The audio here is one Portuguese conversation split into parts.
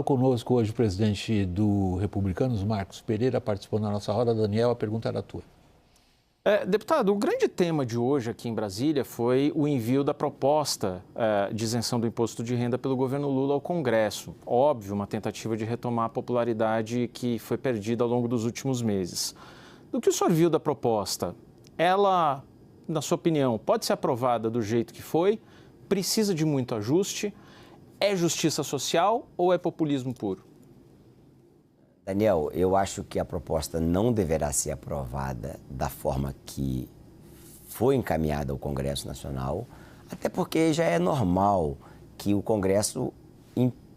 Conosco hoje o presidente do Republicanos, Marcos Pereira, participou da nossa roda. Daniel, a pergunta era tua. Deputado, o grande tema de hoje aqui em Brasília foi o envio da proposta de isenção do imposto de renda pelo governo Lula ao Congresso. Óbvio, uma tentativa de retomar a popularidade que foi perdida ao longo dos últimos meses. Do que o senhor viu da proposta, ela, na sua opinião, pode ser aprovada do jeito que foi? Precisa de muito ajuste? É justiça social ou é populismo puro? Daniel, eu acho que a proposta não deverá ser aprovada da forma que foi encaminhada ao Congresso Nacional, até porque já é normal que o Congresso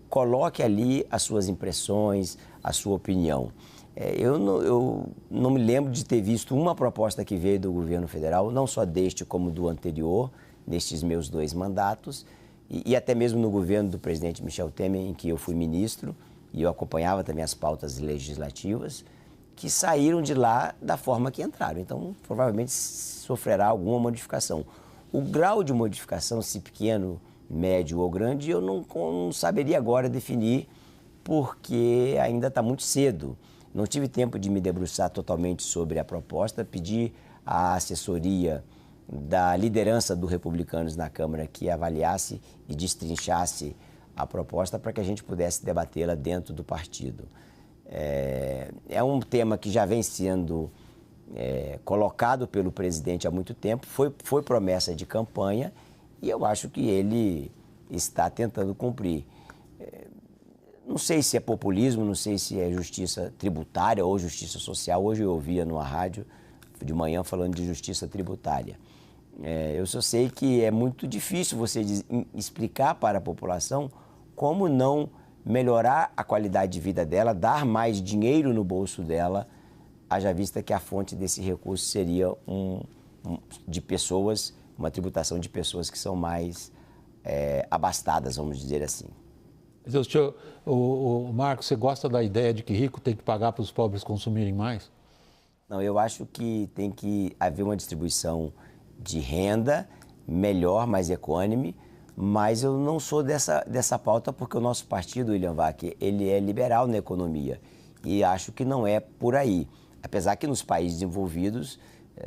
coloque ali as suas impressões, a sua opinião. Eu não me lembro de ter visto uma proposta que veio do governo federal, não só deste como do anterior, nestes meus 2 mandatos, e até mesmo no governo do presidente Michel Temer, em que eu fui ministro, e eu acompanhava também as pautas legislativas, que saíram de lá da forma que entraram. Então, provavelmente sofrerá alguma modificação. O grau de modificação, se pequeno, médio ou grande, eu não saberia agora definir, porque ainda está muito cedo. Não tive tempo de me debruçar totalmente sobre a proposta, pedi à assessoria da liderança do Republicanos na Câmara que avaliasse e destrinchasse a proposta para que a gente pudesse debatê-la dentro do partido. É um tema que já vem sendo colocado pelo presidente há muito tempo, foi promessa de campanha e eu acho que ele está tentando cumprir. Não sei se é populismo, não sei se é justiça tributária ou justiça social. Hoje eu ouvia numa rádio de manhã falando de justiça tributária. Eu só sei que é muito difícil você explicar para a população como não melhorar a qualidade de vida dela, dar mais dinheiro no bolso dela, haja vista que a fonte desse recurso seria de pessoas, uma tributação de pessoas que são mais abastadas, vamos dizer assim. O Marcos, você gosta da ideia de que rico tem que pagar para os pobres consumirem mais? Não, eu acho que tem que haver uma distribuição de renda melhor, mais econômica, mas eu não sou dessa pauta porque o nosso partido, William Vac, ele é liberal na economia e acho que não é por aí. Apesar que nos países desenvolvidos,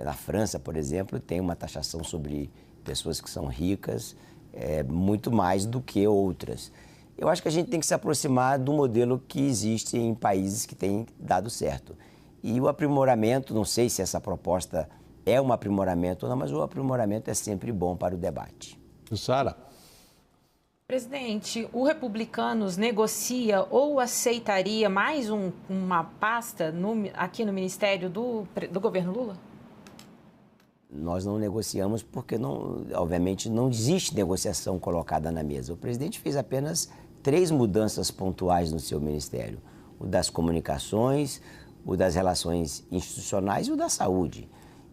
na França, por exemplo, tem uma taxação sobre pessoas que são ricas muito mais do que outras. Eu acho que a gente tem que se aproximar do modelo que existe em países que têm dado certo. E o aprimoramento, não sei se essa proposta é um aprimoramento ou não, mas o aprimoramento é sempre bom para o debate. Sara. Presidente, o Republicanos negocia ou aceitaria mais uma pasta aqui no Ministério do governo Lula? Nós não negociamos porque, obviamente, não existe negociação colocada na mesa. O presidente fez apenas 3 mudanças pontuais no seu ministério. O das comunicações, o das relações institucionais e o da saúde.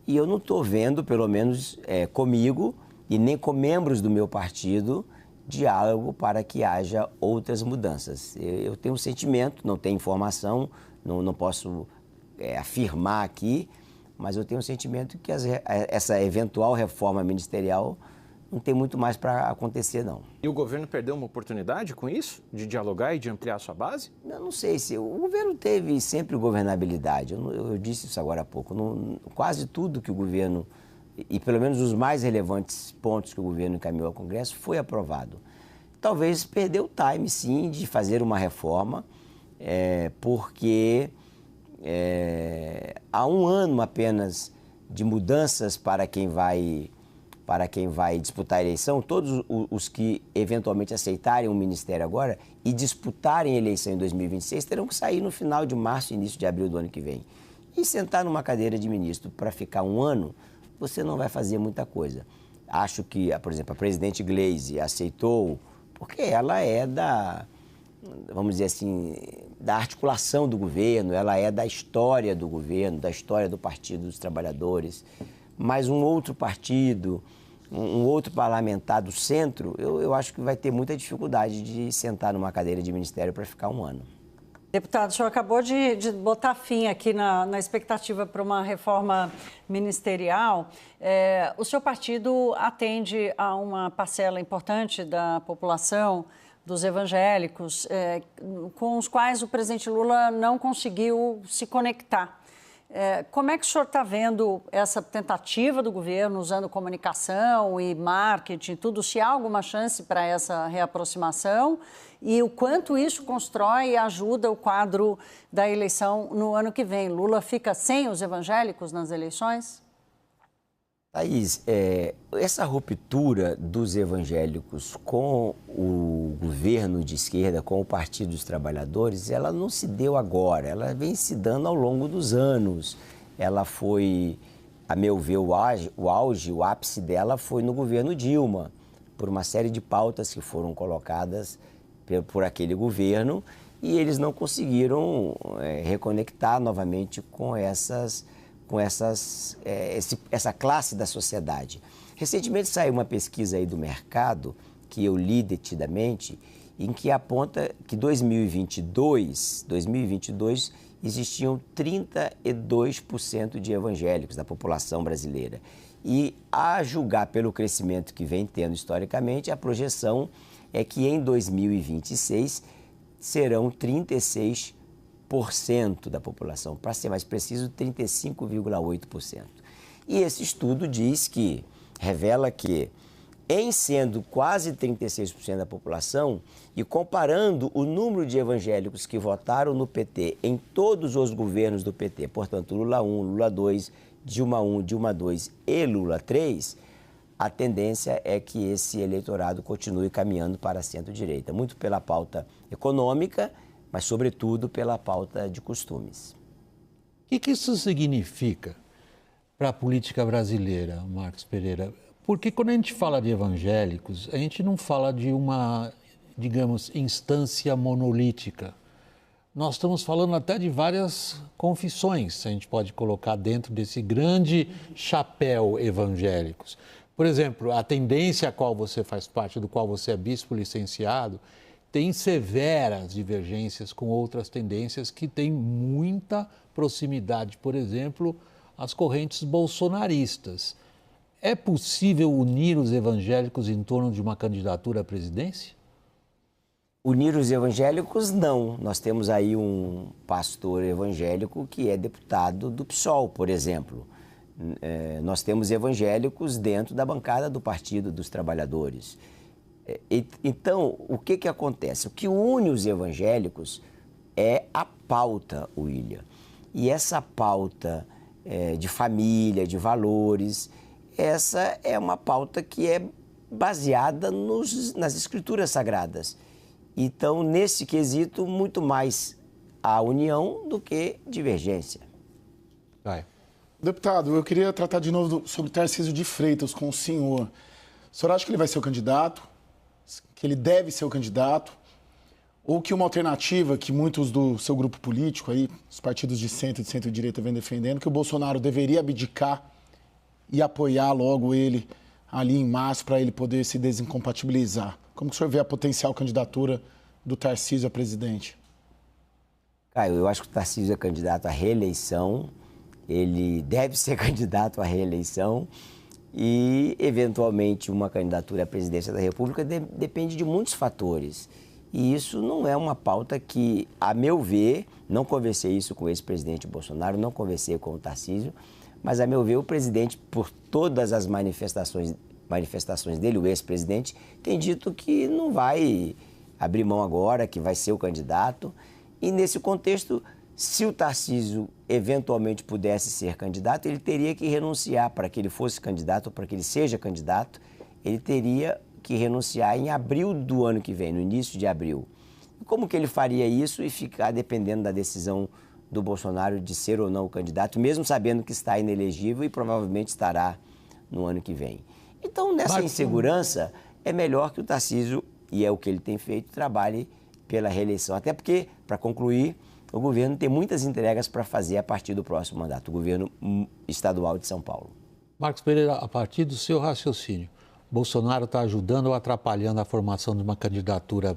E eu não estou vendo, pelo menos comigo e nem com membros do meu partido, diálogo para que haja outras mudanças. Eu tenho um sentimento, não tenho informação, não posso afirmar aqui, mas eu tenho um sentimento que essa eventual reforma ministerial não tem muito mais para acontecer, não. E o governo perdeu uma oportunidade com isso? De dialogar e de ampliar a sua base? Eu não sei se... O governo teve sempre governabilidade. Eu disse isso agora há pouco. Quase tudo que o governo, e pelo menos os mais relevantes pontos que o governo encaminhou ao Congresso, foi aprovado. Talvez perdeu o time, sim, de fazer uma reforma, porque há um ano apenas de mudanças para quem vai disputar a eleição. Todos os que eventualmente aceitarem o ministério agora e disputarem a eleição em 2026 terão que sair no final de março, início de abril do ano que vem. E sentar numa cadeira de ministro para ficar um ano, você não vai fazer muita coisa. Acho que, por exemplo, a presidente Gleisi aceitou, porque ela é vamos dizer assim, da articulação do governo, ela é da história do governo, da história do Partido dos Trabalhadores. Mas um outro partido, um outro parlamentar do centro, eu acho que vai ter muita dificuldade de sentar numa cadeira de ministério para ficar um ano. Deputado, o senhor acabou de botar fim aqui na expectativa para uma reforma ministerial. O seu partido atende a uma parcela importante da população dos evangélicos, com os quais o presidente Lula não conseguiu se conectar. Como é que o senhor está vendo essa tentativa do governo, usando comunicação e marketing, tudo, se há alguma chance para essa reaproximação e o quanto isso constrói e ajuda o quadro da eleição no ano que vem? Lula fica sem os evangélicos nas eleições? Thaís, essa ruptura dos evangélicos com o governo de esquerda, com o Partido dos Trabalhadores, ela não se deu agora, ela vem se dando ao longo dos anos. Ela foi, a meu ver, o auge, o ápice dela foi no governo Dilma, por uma série de pautas que foram colocadas por aquele governo e eles não conseguiram reconectar novamente com essa classe da sociedade. Recentemente saiu uma pesquisa aí do mercado, que eu li detidamente, em que aponta que 2022 existiam 32% de evangélicos da população brasileira. E, a julgar pelo crescimento que vem tendo historicamente, a projeção é que em 2026 serão 36% da população, para ser mais preciso, 35,8%. E esse estudo revela que, em sendo quase 36% da população e comparando o número de evangélicos que votaram no PT em todos os governos do PT, portanto, Lula 1, Lula 2, Dilma 1, Dilma 2 e Lula 3, a tendência é que esse eleitorado continue caminhando para a centro-direita, muito pela pauta econômica, mas, sobretudo, pela pauta de costumes. O que isso significa para a política brasileira, Marcos Pereira? Porque quando a gente fala de evangélicos, a gente não fala de uma, digamos, instância monolítica. Nós estamos falando até de várias confissões, a gente pode colocar dentro desse grande chapéu evangélicos. Por exemplo, a tendência a qual você faz parte, do qual você é bispo licenciado, tem severas divergências com outras tendências que têm muita proximidade, por exemplo, às correntes bolsonaristas. É possível unir os evangélicos em torno de uma candidatura à presidência? Unir os evangélicos, não. Nós temos aí um pastor evangélico que é deputado do PSOL, por exemplo. Nós temos evangélicos dentro da bancada do Partido dos Trabalhadores. Então, o que acontece? O que une os evangélicos é a pauta, William. E essa pauta de família, de valores, essa é uma pauta que é baseada nas escrituras sagradas. Então, nesse quesito, muito mais a união do que divergência. Vai. Deputado, eu queria tratar de novo sobre Tarcísio de Freitas com o senhor. O senhor acha que ele vai ser o candidato? Que ele deve ser o candidato? Ou que uma alternativa que muitos do seu grupo político, aí, os partidos de centro e de centro-direita vêm defendendo, que o Bolsonaro deveria abdicar e apoiar logo ele ali em março para ele poder se desincompatibilizar? Como que o senhor vê a potencial candidatura do Tarcísio a presidente? Caio, eu acho que o Tarcísio é candidato à reeleição, ele deve ser candidato à reeleição e, eventualmente, uma candidatura à presidência da República depende de muitos fatores. E isso não é uma pauta que, a meu ver, não conversei isso com o ex-presidente Bolsonaro, não conversei com o Tarcísio, mas, a meu ver, o presidente, por todas as manifestações dele, o ex-presidente, tem dito que não vai abrir mão agora, que vai ser o candidato. E, nesse contexto, se o Tarcísio eventualmente pudesse ser candidato, ele teria que renunciar. Para que ele fosse candidato, para que ele seja candidato, ele teria que renunciar em abril do ano que vem, no início de abril. E como que ele faria isso e ficar dependendo da decisão do Bolsonaro de ser ou não o candidato, mesmo sabendo que está inelegível e provavelmente estará no ano que vem? Então, nessa insegurança, é melhor que o Tarcísio, e é o que ele tem feito, trabalhe pela reeleição. Até porque, para concluir, o governo tem muitas entregas para fazer a partir do próximo mandato, o governo estadual de São Paulo. Marcos Pereira, a partir do seu raciocínio, Bolsonaro está ajudando ou atrapalhando a formação de uma candidatura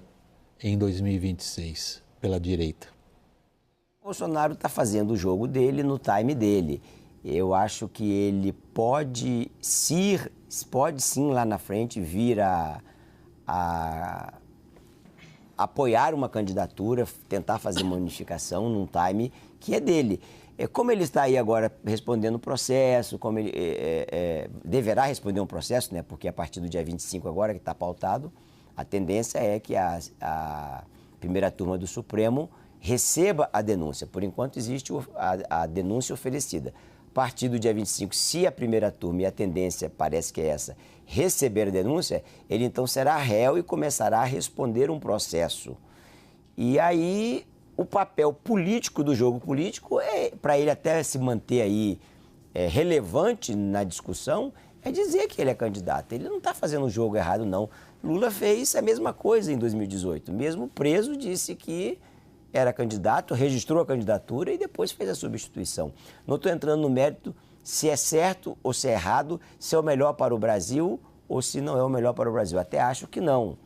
em 2026 pela direita? Bolsonaro está fazendo o jogo dele no time dele. Eu acho que ele pode sim lá na frente vir a apoiar uma candidatura, tentar fazer uma unificação num time que é dele. Como ele está aí agora respondendo o processo, como ele deverá responder um processo, né? Porque a partir do dia 25 agora, que está pautado, a tendência é que a primeira turma do Supremo receba a denúncia. Por enquanto existe a denúncia oferecida. A partir do dia 25, se a primeira turma, e a tendência parece que é essa, receber a denúncia, ele então será réu e começará a responder um processo. E aí o papel político do jogo político, para ele até se manter aí relevante na discussão, é dizer que ele é candidato. Ele não está fazendo um jogo errado, não. Lula fez a mesma coisa em 2018. Mesmo preso, disse que era candidato, registrou a candidatura e depois fez a substituição. Não estou entrando no mérito se é certo ou se é errado, se é o melhor para o Brasil ou se não é o melhor para o Brasil. Até acho que não.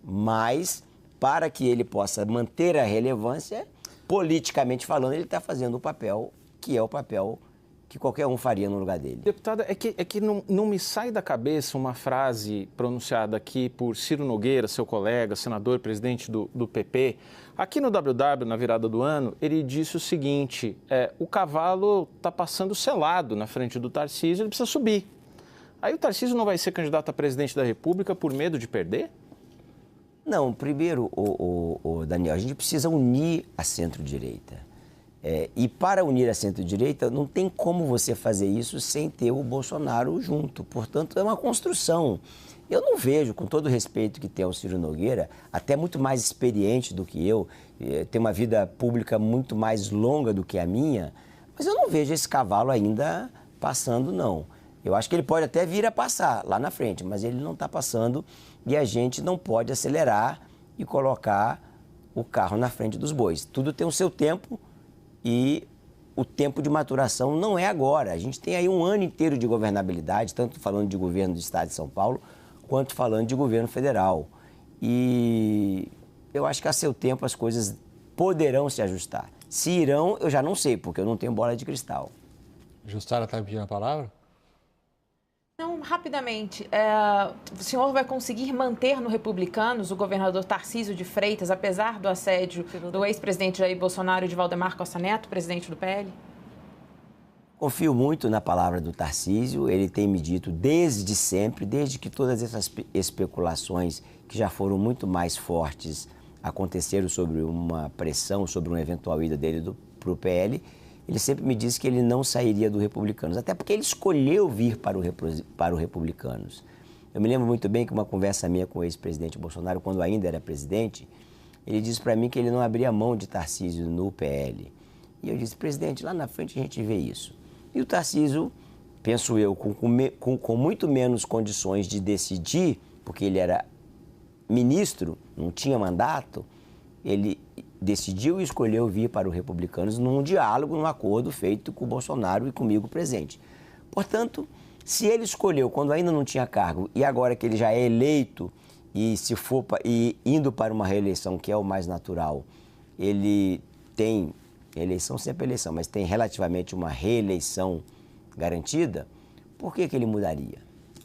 Mas, para que ele possa manter a relevância, politicamente falando, ele está fazendo o papel que é o papel que qualquer um faria no lugar dele. Deputada, é que não me sai da cabeça uma frase pronunciada aqui por Ciro Nogueira, seu colega, senador, presidente do PP. Aqui no WW, na virada do ano, ele disse o seguinte, o cavalo está passando selado na frente do Tarcísio, ele precisa subir. Aí o Tarcísio não vai ser candidato a presidente da República por medo de perder? Não, primeiro, Daniel, a gente precisa unir a centro-direita. E para unir a centro-direita, não tem como você fazer isso sem ter o Bolsonaro junto. Portanto, é uma construção. Eu não vejo, com todo o respeito que tem ao Ciro Nogueira, até muito mais experiente do que eu, tem uma vida pública muito mais longa do que a minha, mas eu não vejo esse cavalo ainda passando, não. Eu acho que ele pode até vir a passar lá na frente, mas ele não está passando e a gente não pode acelerar e colocar o carro na frente dos bois. Tudo tem o seu tempo. E o tempo de maturação não é agora. A gente tem aí um ano inteiro de governabilidade, tanto falando de governo do Estado de São Paulo, quanto falando de governo federal. E eu acho que a seu tempo as coisas poderão se ajustar. Se irão, eu já não sei, porque eu não tenho bola de cristal. Jussara está pedindo a palavra? Não, rapidamente, o senhor vai conseguir manter no Republicanos o governador Tarcísio de Freitas, apesar do assédio do ex-presidente Jair Bolsonaro e de Valdemar Costa Neto, presidente do PL? Confio muito na palavra do Tarcísio, ele tem me dito desde sempre, desde que todas essas especulações que já foram muito mais fortes aconteceram sobre uma pressão, sobre uma eventual ida dele para o PL, ele sempre me disse que ele não sairia do Republicanos, até porque ele escolheu vir para o Republicanos. Eu me lembro muito bem que uma conversa minha com o ex-presidente Bolsonaro, quando ainda era presidente, ele disse para mim que ele não abria mão de Tarcísio no PL. E eu disse, presidente, lá na frente a gente vê isso. E o Tarcísio, penso eu, com muito menos condições de decidir, porque ele era ministro, não tinha mandato, ele decidiu e escolheu vir para o Republicanos num diálogo, num acordo feito com o Bolsonaro e comigo presente. Portanto, se ele escolheu quando ainda não tinha cargo e agora que ele já é eleito e se for indo para uma reeleição, que é o mais natural, ele tem eleição, sempre eleição, mas tem relativamente uma reeleição garantida, por que ele mudaria?